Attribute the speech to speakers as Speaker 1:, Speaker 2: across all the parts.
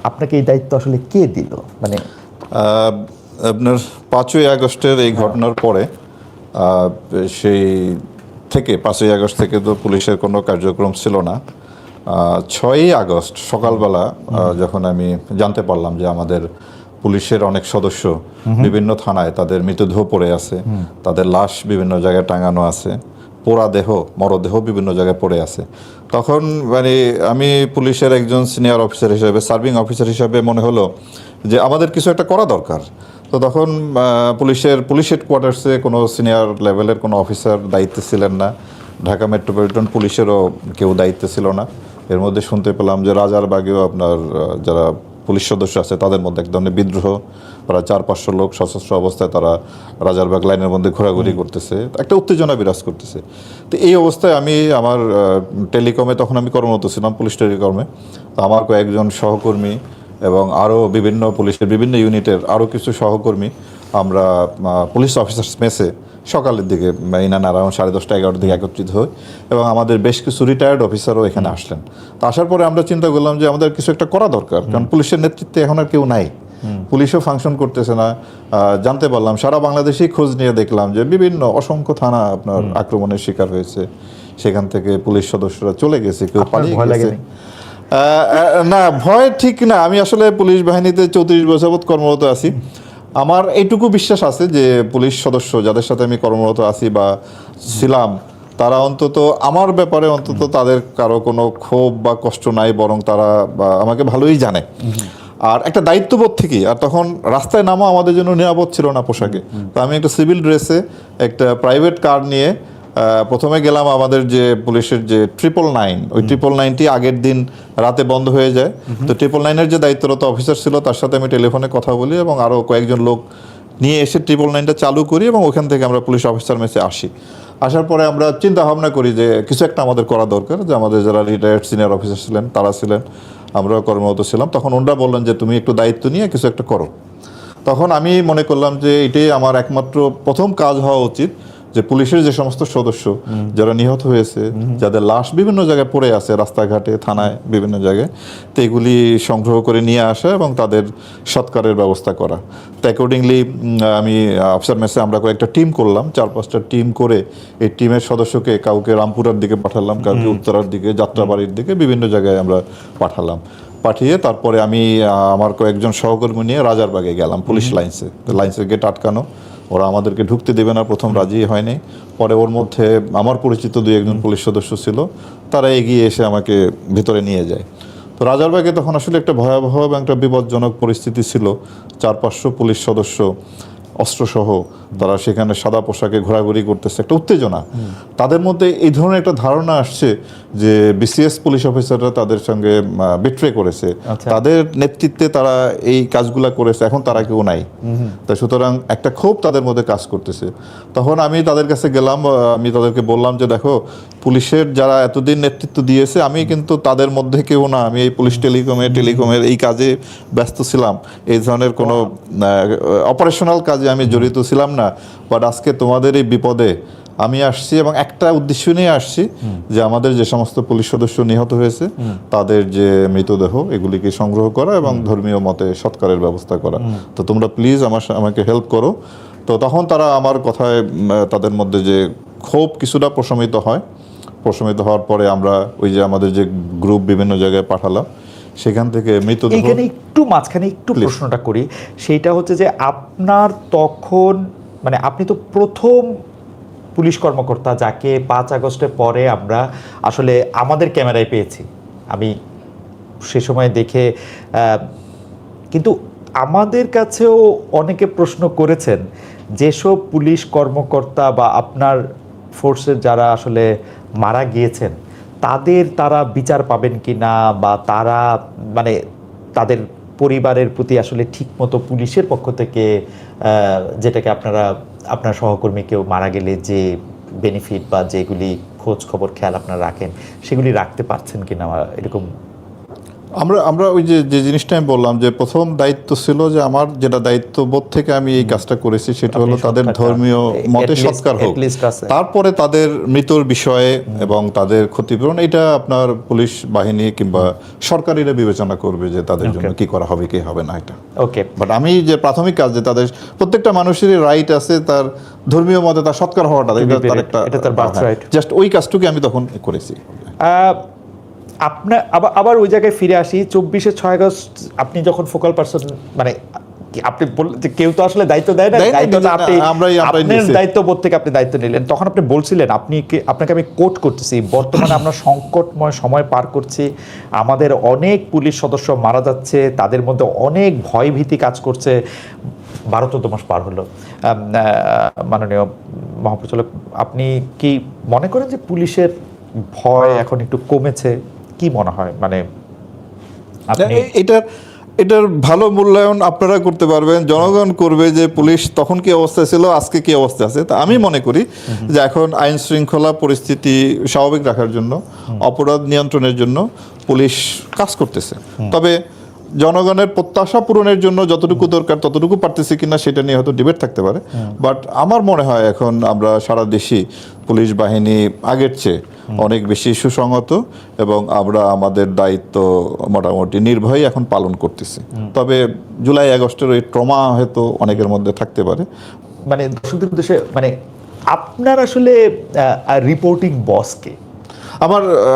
Speaker 1: আপনাকে এই দায়িত্ব আসলে কে দিল? মানে
Speaker 2: আপনার 5ই আগস্টের এই ঘটনার পরে সেই থেকে 5ই আগস্ট থেকে তো পুলিশের কোনো কার্যক্রম ছিল না। 6ই আগস্ট সকালবেলা যখন আমি জানতে পারলাম যে আমাদের পুলিশের অনেক সদস্য বিভিন্ন থানায় তাদের মৃতদেহ পড়ে আছে, তাদের লাশ বিভিন্ন জায়গায় টাঙানো আছে, পোড়া দেহ মরদেহ বিভিন্ন জায়গায় পড়ে আছে, তখন মানে আমি পুলিশের একজন সিনিয়র অফিসার হিসেবে, সার্ভিং অফিসার হিসেবে মনে হলো যে আমাদের কিছু একটা করা দরকার। তো তখন পুলিশ হেডকোয়ার্টার্সে কোনো সিনিয়র লেভেলের কোনো অফিসার দায়িত্বে ছিলেন না, ঢাকা মেট্রোপলিটন পুলিশেরও কেউ দায়িত্বে ছিল না। এর মধ্যে শুনতে পেলাম যে রাজারবাগেও আপনার যারা পুলিশ সদস্য আছে তাদের মধ্যে এক ধরনের বিদ্রোহ, প্রায় 400-500 লোক সশস্ত্র অবস্থায় তারা রাজারবাগ লাইনের মধ্যে ঘোরাঘুরি করতেছে, একটা উত্তেজনা বিরাজ করতেছে। তো এই অবস্থায় আমি আমার টেলিকমে, তখন আমি কর্মরত ছিলাম পুলিশ টেলিকমে, তো আমার কয়েকজন সহকর্মী এবং আরও বিভিন্ন পুলিশের বিভিন্ন ইউনিটের আরও কিছু সহকর্মী আমরা পুলিশ অফিসার্স মেসে সকালের দিকে ইনান অ্যারাউন্ড 10:30-11টার দিকে একত্রিত হই এবং আমাদের বেশ কিছু রিটায়ার্ড অফিসারও এখানে আসলেন। তো আসার পরে আমরা চিন্তা করলাম যে আমাদের কিছু একটা করা দরকার, কারণ পুলিশের নেতৃত্বে এখন আর কেউ নাই, পুলিশও ফাংশন করতেছে না। জানতে পারলাম, সারা বাংলাদেশেই খোঁজ নিয়ে দেখলাম যে বিভিন্ন অসংখ্য থানা আপনার আক্রমণের শিকার হয়েছে, সেখান থেকে পুলিশ সদস্যরা চলে গেছে, কেউ পালিয়ে গেছে। না, ভয় ঠিক না, আমি আসলে পুলিশ বাহিনীতে 34 বছর যাবত কর্মরত আছি। আমার এইটুকু বিশ্বাস আছে যে পুলিশ সদস্য যাদের সাথে আমি কর্মরত আছি বা ছিলাম, তারা অন্তত আমার ব্যাপারে অন্তত তাদের কারো কোনো ক্ষোভ বা কষ্ট নাই, বরং তারা আমাকে ভালোই জানে। আর একটা দায়িত্ববোধ থেকেই, আর তখন রাস্তায় নামা আমাদের জন্য নিরাপদ ছিল না পোশাকে। তো আমি একটা সিভিল ড্রেসে একটা প্রাইভেট কার নিয়ে প্রথমে গেলাম আমাদের যে পুলিশের যে 999, ওই 999টি আগের দিন রাতে বন্ধ হয়ে যায়। তো 999-এর যে দায়িত্বরত অফিসার ছিল তার সাথে আমি টেলিফোনে কথা বলি এবং আরও কয়েকজন লোক নিয়ে এসে 999টা চালু করি এবং ওখান থেকে আমরা পুলিশ অফিসার মেসে আসি। আসার পরে আমরা চিন্তা ভাবনা করি যে কিছু একটা আমাদের করা দরকার, যে আমাদের যারা রিটায়ার্ড সিনিয়র অফিসার ছিলেন তারা ছিলেন, আমরাও কর্মরত ছিলাম। তখন ওনারা বললেন যে তুমি একটু দায়িত্ব নিয়ে কিছু একটা করো। তখন আমি মনে করলাম যে এটাই আমার একমাত্র প্রথম কাজ হওয়া উচিত, যে পুলিশের যে সমস্ত সদস্য যারা নিহত হয়েছে, যাদের লাশ বিভিন্ন জায়গায় পড়ে আছে রাস্তাঘাটে, থানায়, বিভিন্ন জায়গায়, তো এগুলি সংগ্রহ করে নিয়ে আসা এবং তাদের সৎকারের ব্যবস্থা করা। তো অ্যাকর্ডিংলি আমি অফিসার মেসে আমরা কয়েকটা টিম করলাম, 4-5টা টিম করে এই টিমের সদস্যকে কাউকে রামপুরার দিকে পাঠালাম, কাউকে উত্তরার দিকে, যাত্রাবাড়ির দিকে, বিভিন্ন জায়গায় আমরা পাঠালাম। পাঠিয়ে তারপরে আমি আমার কয়েকজন সহকর্মী নিয়ে রাজারবাগে গেলাম পুলিশ লাইন্সের গেট আটকানো, ওরা আমাদেরকে ঢুকতে দেবে না, প্রথম রাজি হয়নি। পরে ওর মধ্যে আমার পরিচিত 2-1 পুলিশ সদস্য ছিল, তারা এগিয়ে এসে আমাকে ভিতরে নিয়ে যায়। তো রাজারবাগে তখন আসলে একটা ভয়াবহ এবং একটা বিপজ্জনক পরিস্থিতি ছিল। 400-500 পুলিশ সদস্য অস্ত্রসহ তারা সেখানে সাদা পোশাকে ঘোরাঘুরি করতেছে, একটা উত্তেজনা। তাদের মধ্যে এই ধরনের একটা ধারণা আসছে যে বিসিএস পুলিশ অফিসাররা তাদের সঙ্গে বিট্রে করেছে, তাদের নেতৃত্বে তারা এই কাজগুলা করেছে, এখন তারা কেউ নাই। তাই সুতরাং একটা ক্ষোভ তাদের মধ্যে কাজ করতেছে। তখন আমি তাদের কাছে গেলাম, আমি তাদেরকে বললাম যে দেখো, পুলিশের যারা এতদিন নেতৃত্ব দিয়েছে আমি কিন্তু তাদের মধ্যে কেউ না, আমি এই পুলিশ টেলিকমের এই কাজে ব্যস্ত ছিলাম, এই ধরনের কোনো অপারেশনাল কাজে আমি জড়িত ছিলাম না। বাট আজকে তোমাদের এই বিপদে আমি আসছি এবং একটা উদ্দেশ্য নিয়ে আসছি, যে আমাদের যে সমস্ত পুলিশ সদস্য নিহত হয়েছে তাদের যে মৃতদেহ এগুলিকে সংগ্রহ করা এবং ধর্মীয় মতে সৎকারের ব্যবস্থা করা। তো তোমরা প্লিজ আমাকে হেল্প করো। তো তখন তারা আমার কথায়, তাদের মধ্যে যে ক্ষোভ কিছুটা প্রশমিত হয়। প্রশমিত হওয়ার পরে আমরা ওই যে আমাদের যে গ্রুপ বিভিন্ন জায়গায় পাঠালাম, সেখান থেকে মৃতদেহ।
Speaker 1: এখানে একটু মাঝখানে একটু প্রশ্নটা করি, সেইটা হচ্ছে যে আপনার তখন, মানে আপনি তো প্রথম পুলিশ কর্মকর্তা যাকে 5 আগস্টের পরে আমরা আসলে আমাদের ক্যামেরায় পেয়েছি। আমি সে সময় দেখে, কিন্তু আমাদের কাছেও অনেকে প্রশ্ন করেছেন যেসব পুলিশ কর্মকর্তা বা আপনার ফোর্সের যারা আসলে মারা গিয়েছেন তারা বিচার পাবেন কি না, বা তারা মানে তাদের পরিবারের প্রতি আসলে ঠিকমতো পুলিশের পক্ষ থেকে যেটাকে আপনার সহকর্মী কেউ মারা গেলে যে বেনিফিট বা যেগুলি খোঁজ খবর খেয়াল আপনারা রাখেন, সেগুলি রাখতে পারছেন কি না, এরকম।
Speaker 2: আমরা আমরা ওই যে জিনিসটা আমি বললাম যে প্রথম দায়িত্ব ছিল যে আমার যেটা দায়িত্ববোধ থেকে আমি এই কাজটা করেছি সেটা হলো তাদের ধর্মীয় মতে সৎকার হোক, তারপরে তাদের মৃত্যুর বিষয়ে এবং তাদের ক্ষতিপূরণ এটা আপনার পুলিশ বাহিনী কিংবা সরকারিরা বিবেচনা করবে যে তাদের জন্য কি করা হবে কি হবে না এটা।
Speaker 1: ওকে,
Speaker 2: বাট আমি যে প্রাথমিক কাজ যে তাদের প্রত্যেকটা মানুষেরই রাইট আছে তার ধর্মীয় মতে তার সৎকার হওয়াটা,
Speaker 1: এটা তার বার্থরাইট।
Speaker 2: জাস্ট ওই কাজটুকু আমি তখন করেছি।
Speaker 1: আপনার আবার ওই জায়গায় ফিরে আসি, 24-6 আগস্ট আপনি যখন ফোকাল পারসন, মানে আপনি বললেন যে কেউ তো আসলে দায়িত্ব দেয় না, দায়িত্বটা আপনি আপনার দায়িত্ববোধ থেকে আপনি দায়িত্ব নিলেন। তখন আপনি বলছিলেন, আপনাকে আমি কোট করতেছি, বর্তমানে আমরা সংকটময় সময় পার করছি, আমাদের অনেক পুলিশ সদস্য মারা যাচ্ছে, তাদের মধ্যে অনেক ভয়ভীতি কাজ করছে। 12-14 মাস পার হলো। মাননীয় মহাপরিচালক, আপনি কি মনে করেন যে পুলিশের ভয় এখন একটু কমেছে? কি মনে হয়, মানে
Speaker 2: এটার ভালো মূল্যায়ন আপনারা করতে পারবেন, জনগণ করবে যে পুলিশ তখন কি অবস্থায় ছিল, আজকে কি অবস্থা আছে। তা আমি মনে করি যে এখন আইন শৃঙ্খলা পরিস্থিতি স্বাভাবিক রাখার জন্য, অপরাধ নিয়ন্ত্রণের জন্য পুলিশ কাজ করতেছে। তবে জনগণের প্রত্যাশা পূরণের জন্য যতটুকু দরকার ততটুকু পারতেছি কিনা সেটা নিয়ে হয়তো ডিবেট থাকতে পারে। বাট আমার মনে হয় এখন আমরা সারা দেশই পুলিশ বাহিনী আগের চেয়ে অনেক বেশি সুসংহত এবং আমরা আমাদের দায়িত্ব মোটামুটি নির্ভয়ে এখন পালন করতেছি। তবে জুলাই আগস্টের ওই ট্রমা হয়তো অনেকের মধ্যে থাকতে পারে।
Speaker 1: মানে দর্শকদের উদ্দেশ্যে, মানে আপনার আসলে রিপোর্টিং বসকে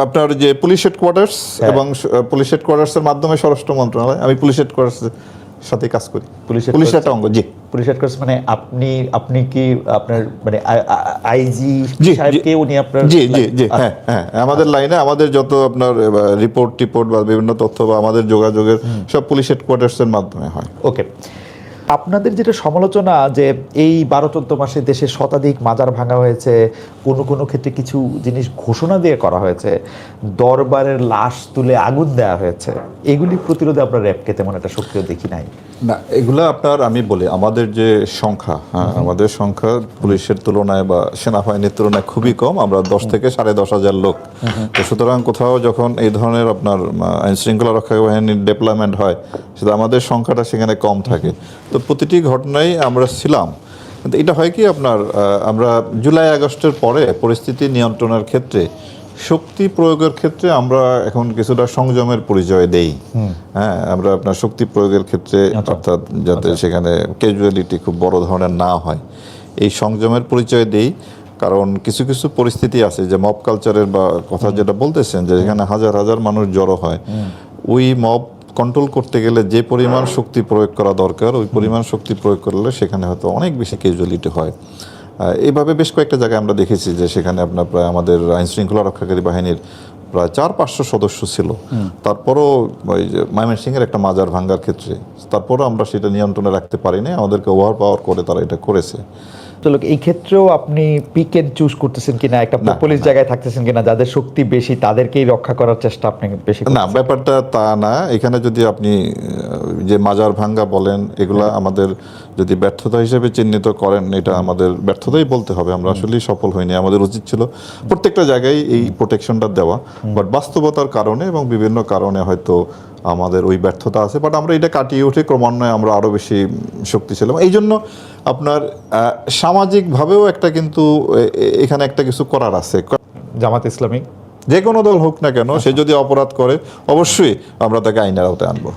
Speaker 2: আপনার যে পুলিশ হেডকোয়ার্টার্স এবং পুলিশ হেডকোয়ার্টার্সের মাধ্যমে স্বরাষ্ট্র মন্ত্রণালয়, আমি পুলিশ হেডকোয়ার্টার্সের সাথে কাজ করি। পুলিশ একটা অঙ্গ। জি,
Speaker 1: পুলিশ হেডকোয়ার্টার্স মানে আপনি কি আপনার মানে আইজি সাহেবকে উনি আপনার?
Speaker 2: জি জি জি, হ্যাঁ হ্যাঁ, আমাদের লাইনে আমাদের যত আপনার রিপোর্ট বা বিভিন্ন তথ্য বা আমাদের যোগাযোগের সব পুলিশ হেডকোয়ার্টার্সের মাধ্যমে হয়।
Speaker 1: ওকে, আপনাদের যেটা সমালোচনা যে এই 12-14 মাসে দেশে শতাধিক মাজার ভাঙা হয়েছে, কোনো ক্ষেত্রে কিছু জিনিস ঘোষণা দিয়ে করা হয়েছে, দরবারের লাশ তুলে আগুন দেওয়া হয়েছে, এগুলি প্রতিরোধে আমরা র্যাবকে তেমন একটা সক্রিয় দেখি নাই।
Speaker 2: না, এগুলো আপনার আমি বলি আমাদের যে সংখ্যা, আমাদের সংখ্যা পুলিশের তুলনায় বা সেনাবাহিনীর তুলনায় খুবই কম। আমরা 10 থেকে 10,500 লোক। তো সুতরাং কোথাও যখন এই ধরনের আপনার আইন শৃঙ্খলা রক্ষা বাহিনীর ডেভেলপমেন্ট হয়, সেটা আমাদের সংখ্যাটা সেখানে কম থাকে। তো প্রতিটি ঘটনায় আমরা ছিলাম। কিন্তু এটা হয় কি আপনার আমরা জুলাই আগস্টের পরে পরিস্থিতি নিয়ন্ত্রণের ক্ষেত্রে, শক্তি প্রয়োগের ক্ষেত্রে আমরা এখন কিছুটা সংযমের পরিচয় দেই। হ্যাঁ, আমরা আপনার শক্তি প্রয়োগের ক্ষেত্রে অর্থাৎ যাতে সেখানে ক্যাজুয়ালিটি খুব বড় ধরনের না হয়, এই সংযমের পরিচয় দেই। কারণ কিছু কিছু পরিস্থিতি আছে যে মব কালচারের বা কথা যেটা বলতেছেন, যে যেখানে হাজার হাজার মানুষ জড়ো হয়, ওই মব কন্ট্রোল করতে গেলে যে পরিমাণ শক্তি প্রয়োগ করা দরকার, ওই পরিমাণ শক্তি প্রয়োগ করলে সেখানে হয়তো অনেক বেশি ক্যাজুয়ালিটি হয়। এইভাবে বেশ কয়েকটা জায়গায় আমরা দেখেছি যে সেখানে আপনার প্রায় আমাদের আইন শৃঙ্খলা রক্ষাকারী বাহিনীর প্রায় 400-500 সদস্য ছিল। তারপরও ওই যে ময়মনসিংহের একটা মাজার ভাঙ্গার ক্ষেত্রে, তারপরও আমরা সেটা নিয়ন্ত্রণে রাখতে পারিনি, আমাদেরকে ওভার পাওয়ার করে তারা এটা করেছে।
Speaker 1: এই ক্ষেত্রেও আপনি পিক এন্ড চুজ করতেছেন কিনা, একটা পুলিশ জায়গায় থাকতেছেন কিনা, যাদের শক্তি বেশি তাদেরকেই রক্ষা করার চেষ্টা আপনি বেশি?
Speaker 2: না, ব্যাপারটা তা না। এখানে যদি আপনি যে মাজার ভাঙ্গা বলেন, এগুলা আমাদের যদি ব্যর্থতা হিসেবে চিহ্নিত করেন, এটা আমাদের ব্যর্থতাই বলতে হবে। আমরা আসলেই সফল হইনি। আমাদের উচিত ছিল প্রত্যেকটা জায়গায় এই প্রোটেকশনটা দেওয়া, বাট বাস্তবতার কারণে এবং বিভিন্ন কারণে হয়তো আমাদের ওই ব্যর্থতা আছে। বাট আমরা এটা কাটিয়ে উঠে ক্রমান্বয়ে আমরা আরও বেশি শক্তিশালী। এই জন্য আপনার সামাজিকভাবেও একটা কিন্তু এখানে একটা কিছু করার আছে।
Speaker 1: জামাত ইসলামী
Speaker 2: যে কোনো দল হোক না কেন, সে যদি অপরাধ করে অবশ্যই আমরা তাকে আইনের আওতায় আনবো।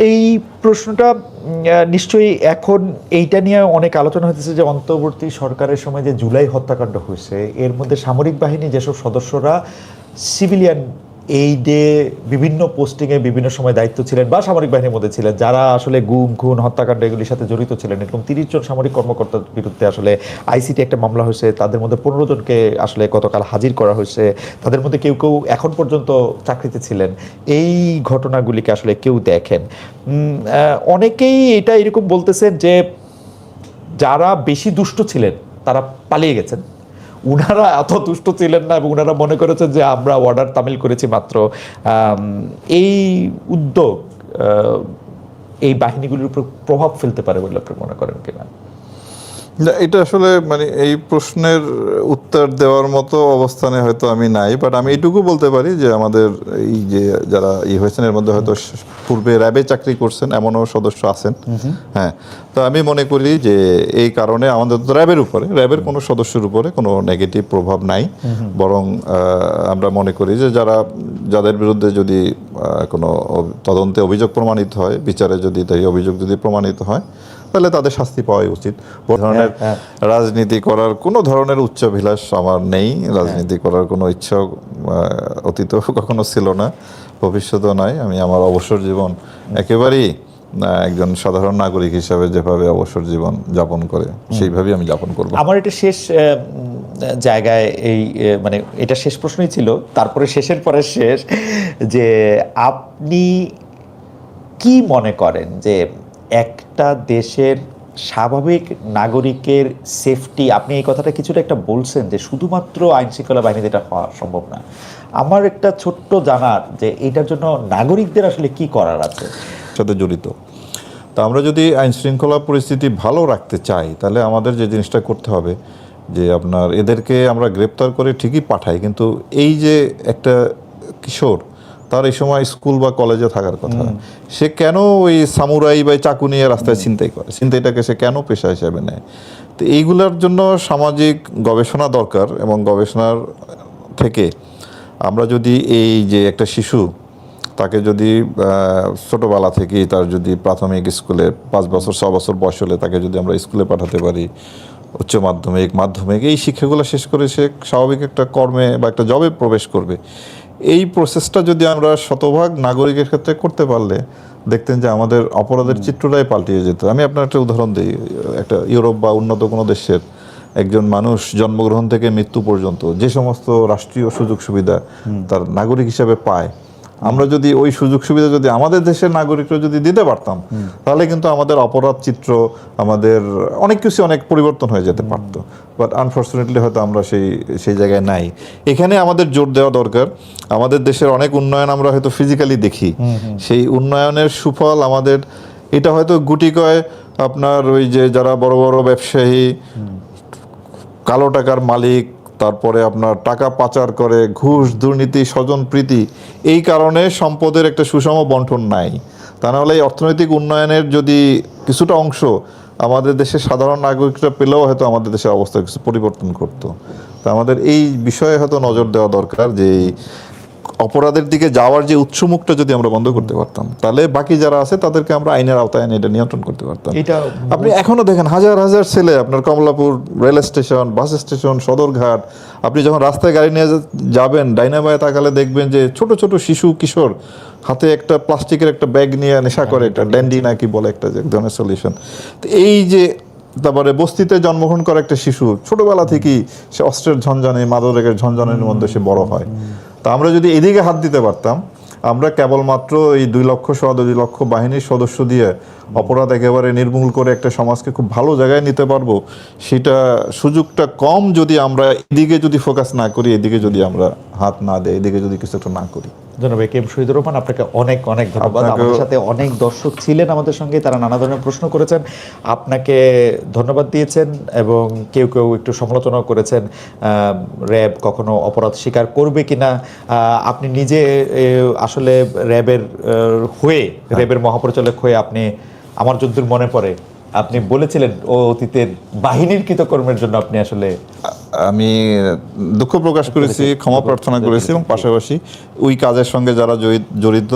Speaker 1: এই প্রশ্নটা নিশ্চয়ই এখন এইটা নিয়ে অনেক আলোচনা হতেছে যে অন্তর্বর্তী সরকারের সময় যে জুলাই হত্যাকাণ্ড হয়েছে, এর মধ্যে সামরিক বাহিনী যেসব সদস্যরা সিভিলিয়ান এইডে বিভিন্ন পোস্টিংয়ে বিভিন্ন সময় দায়িত্ব ছিলেন বা সামরিক বাহিনীর মধ্যে ছিলেন, যারা আসলে গুম খুন হত্যাকাণ্ড এগুলির সাথে জড়িত ছিলেন, এরকম 30 জন সামরিক কর্মকর্তার বিরুদ্ধে আসলে আইসিটি একটা মামলা হয়েছে। তাদের মধ্যে 15 জনকে আসলে গতকাল হাজির করা হয়েছে। তাদের মধ্যে কেউ কেউ এখন পর্যন্ত চাকরিতে ছিলেন। এই ঘটনাগুলিকে আসলে কেউ দেখেন, অনেকেই এটা এরকম বলতেছেন যে যারা বেশি দুষ্ট ছিলেন তারা পালিয়ে গেছেন, উনারা এত দুষ্ট ছিলেন না এবং উনারা মনে করেছেন যে আমরা অর্ডার তামিল করেছি মাত্র। এই উদ্যোগ এই বাহিনীগুলির উপর প্রভাব ফেলতে পারে বলে আপনি মনে করেন কিনা?
Speaker 2: না, এটা আসলে মানে এই প্রশ্নের উত্তর দেওয়ার মতো অবস্থানে হয়তো আমি নাই, বাট আমি এইটুকু বলতে পারি যে আমাদের এই যে যারা হয়েছেন এর মধ্যে হয়তো পূর্বে র্যাবে চাকরি করছেন এমনও সদস্য আছেন। হ্যাঁ, তো আমি মনে করি যে এই কারণে আমাদের তো র্যাবের কোনো সদস্যের উপরে কোনো নেগেটিভ প্রভাব নাই, বরং আমরা মনে করি যে যাদের বিরুদ্ধে যদি কোনো তদন্তে অভিযোগ প্রমাণিত হয়, বিচারে যদি তাই অভিযোগ যদি প্রমাণিত হয়, তাহলে তাদের শাস্তি পাওয়াই উচিত। বড় ধরনের রাজনীতি করার কোনো ধরনের উচ্চাভিলাষ আমার নেই, রাজনীতি করার কোনো ইচ্ছা অতীতেও কখনো ছিল না, ভবিষ্যতেও নাই। আমি আমার অবসর জীবন একেবারেই একজন সাধারণ নাগরিক হিসাবে যেভাবে অবসর জীবন যাপন করে সেইভাবেই আমি যাপন করব।
Speaker 1: আমার এটা শেষ জায়গায় এই মানে এটা শেষ প্রশ্নই ছিল, তারপরে শেষের পরে শেষ, যে আপনি কি মনে করেন যে একটা দেশের স্বাভাবিক নাগরিকের সেফটি, আপনি এই কথাটা কিছুটা একটা বলছেন যে শুধুমাত্র আইন শৃঙ্খলা বাহিনীতে এটা হওয়া সম্ভব না, আমার একটা ছোট্ট জানার যে এটার জন্য নাগরিকদের আসলে কি করার আছে
Speaker 2: সাথে জড়িত। তা আমরা যদি আইন শৃঙ্খলা পরিস্থিতি ভালো রাখতে চাই, তাহলে আমাদের যে জিনিসটা করতে হবে যে আপনার এদেরকে আমরা গ্রেপ্তার করে ঠিকই পাঠাই, কিন্তু এই যে একটা কিশোর তার এই সময় স্কুল বা কলেজে থাকার কথা, সে কেন ওই সামুরাই বা চাকু নিয়ে রাস্তায় ছিনতাই করে, ছিনতাইটাকে সে কেন পেশা হিসেবে নেয়? তো এইগুলোর জন্য সামাজিক গবেষণা দরকার, এবং গবেষণার থেকে আমরা যদি এই যে একটা শিশু, তাকে যদি ছোটোবেলা থেকেই তার যদি প্রাথমিক স্কুলে 5 বছর 6 বছর বয়স হলে তাকে যদি আমরা স্কুলে পাঠাতে পারি, উচ্চ মাধ্যমিক মাধ্যমিক এই শিক্ষাগুলো শেষ করে সে স্বাভাবিক একটা কর্মে বা একটা জবে প্রবেশ করবে, এই প্রসেসটা যদি আমরা শতভাগ নাগরিকের ক্ষেত্রে করতে পারলে দেখতেন যে আমাদের অপরাধের চিত্রটাই পাল্টিয়ে যেত। আমি আপনার একটা উদাহরণ দিই, একটা ইউরোপ বা উন্নত কোনো দেশের একজন মানুষ জন্মগ্রহণ থেকে মৃত্যু পর্যন্ত যে সমস্ত রাষ্ট্রীয় সুযোগ সুবিধা তার নাগরিক হিসেবে পায়, আমরা যদি ওই সুযোগ সুবিধা যদি আমাদের দেশের নাগরিকরা যদি দিতে পারতাম, তাহলে কিন্তু আমাদের অপরাধ চিত্র, আমাদের অনেক কিছু অনেক পরিবর্তন হয়ে যেতে পারত। বাট আনফর্চুনেটলি হয়তো আমরা সেই জায়গায় নাই। এখানে আমাদের জোর দেওয়া দরকার। আমাদের দেশের অনেক উন্নয়ন আমরা হয়তো ফিজিক্যালি দেখি, সেই উন্নয়নের সুফল আমাদের এটা হয়তো গুটি কয় আপনার ওই যে যারা বড় বড় ব্যবসায়ী, কালো টাকার মালিক, তারপরে আপনার টাকা পাচার করে, ঘুষ দুর্নীতি স্বজনপ্রীতি, এই কারণে সম্পদের একটা সুষম বন্টন নাই। তা নাহলে এই অর্থনৈতিক উন্নয়নের যদি কিছুটা অংশ আমাদের দেশের সাধারণ নাগরিকরা পেলেও হয়তো আমাদের দেশের অবস্থা কিছু পরিবর্তন করতো। তা আমাদের এই বিষয়ে হয়তো নজর দেওয়া দরকার, যে এই অপরাধের দিকে যাওয়ার যে উৎসমুখটা যদি আমরা বন্ধ করতে পারতাম, তাহলে বাকি যারা আছে তাদেরকে আমরা আইনের আওতায় এনে এটা নিয়ন্ত্রণ করতে পারতাম। আপনি এখনো দেখেন হাজার হাজার ছেলে আপনার Kamalapur rail station, bus station, Sadarghat, আপনি যখন রাস্তায় গাড়ি নিয়ে যাবেন ডাইনা বায়ে তাকালে দেখবেন যে ছোট ছোট শিশু কিশোর হাতে একটা প্লাস্টিকের একটা ব্যাগ নিয়ে নেশা করে, একটা ড্যান্ডি নাকি বলে একটা যে ধরনের সলিউশন। তো এই যে তারপরে বস্তিতে জন্মগ্রহণ করা একটা শিশু ছোটবেলা থেকেই সে অস্ত্রের ঝনঝনে, মাদকের ঝনঝনের মধ্যে সে বড় হয়। তা আমরা যদি এদিকে হাত দিতে পারতাম, আমরা কেবলমাত্র এই 2 লক্ষ 2 লক্ষ বাহিনীর সদস্য দিয়ে অপরাধ একেবারে নির্মূল করে একটা সমাজকে খুব ভালো জায়গায় নিতে পারবো। সেটা সুযোগটা কম যদি আমরা এদিকে যদি ফোকাস না করি, এদিকে যদি আমরা হাত না দেই, এদিকে যদি কিছু একটা না করি।
Speaker 1: ধন্যবাদ কে এম শহীদুর রহমান, আপনাকে অনেক অনেক ধন্যবাদ। আমাদের সাথে অনেক দর্শক ছিলেন আমাদের সঙ্গে, তারা নানা ধরনের প্রশ্ন করেছেন, আপনাকে ধন্যবাদ দিয়েছেন, এবং কেউ কেউ একটু সমালোচনাও করেছেন র্যাব কখনো অপরাধ স্বীকার করবে কিনা। আপনি নিজে আসলে র্যাবের হয়ে, র্যাবের মহাপরিচালক হয়ে আপনি, আমার যদ্দূর মনে পড়ে, আপনি বলেছিলেন ও অতীতের বাহিনীর কৃতকর্মের জন্য আপনি আসলে,
Speaker 2: আমি দুঃখ প্রকাশ করেছি, ক্ষমা প্রার্থনা করেছি, এবং পাশাপাশি ওই কাজের সঙ্গে যারা জড়িত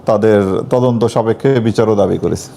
Speaker 2: তাদের তদন্ত সাপেক্ষে বিচারও দাবি করেছি।